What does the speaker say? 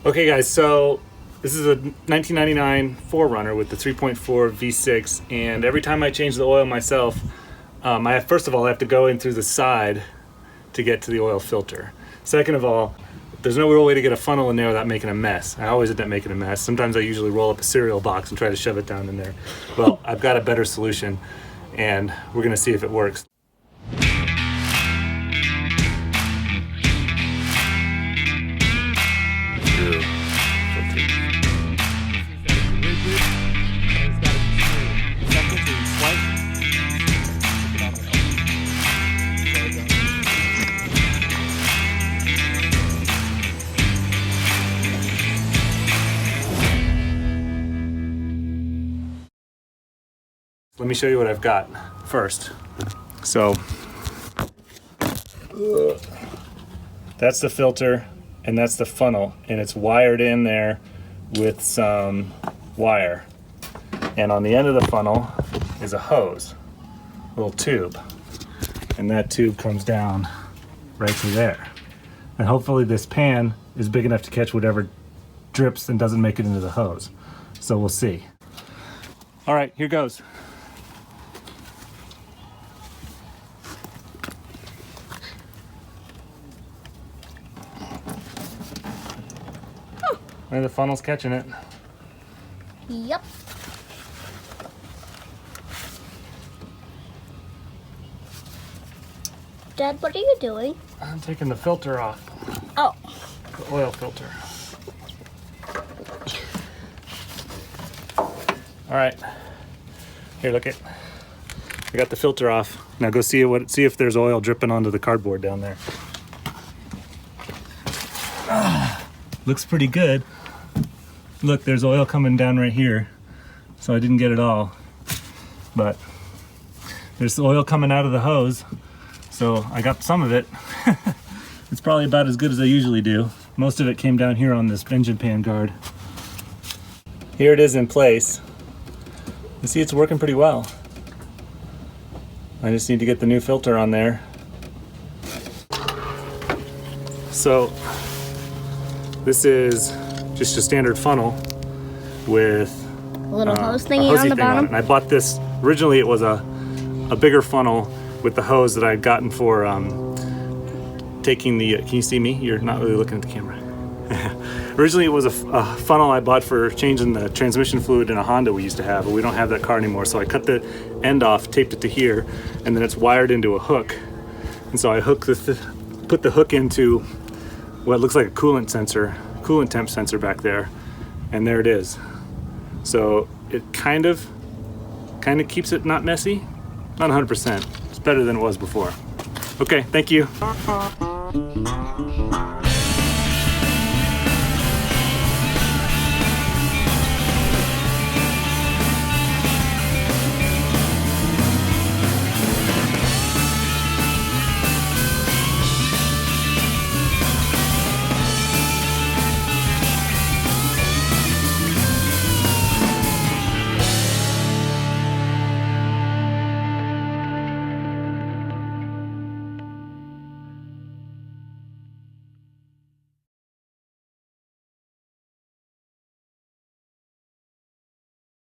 Okay guys, so this is a 1999 4Runner with the 3.4 V6, and every time I change the oil myself, first of all I have to go in through the side to get to the oil filter. Second of all, there's no real way to get a funnel in there without making a mess. I always end up making a mess. Sometimes I usually roll up a cereal box and try to shove it down in there. Well, I've got a better solution, and we're gonna see if it works. Let me show you what I've got first. So that's the filter and that's the funnel, and it's wired in there with some wire. And on the end of the funnel is a hose, a little tube. And that tube comes down right through there. And hopefully this pan is big enough to catch whatever drips and doesn't make it into the hose. So we'll see. All right, here goes. And the funnel's catching it. Yep. Dad, what are you doing? I'm taking the filter off. Oh. The oil filter. All right. Here, look it. I got the filter off. Now go see if there's oil dripping onto the cardboard down there. Looks pretty good. Look, there's oil coming down right here. So I didn't get it all, but there's oil coming out of the hose. So I got some of it. It's probably about as good as I usually do. Most of it came down here on this engine pan guard. Here it is in place. You see it's working pretty well. I just need to get the new filter on there. So this is just a standard funnel with a little hose thingy on the bottom. And I bought this, originally it was a bigger funnel with the hose that I had gotten for taking the, can you see me? You're not really looking at the camera. Originally it was a funnel I bought for changing the transmission fluid in a Honda we used to have, but we don't have that car anymore. So I cut the end off, taped it to here, and then it's wired into a hook. And so I put the hook into what looks like a coolant temp sensor back there, and there it is. So it kind of keeps it not messy, not 100%. It's better than it was before. Okay, thank you.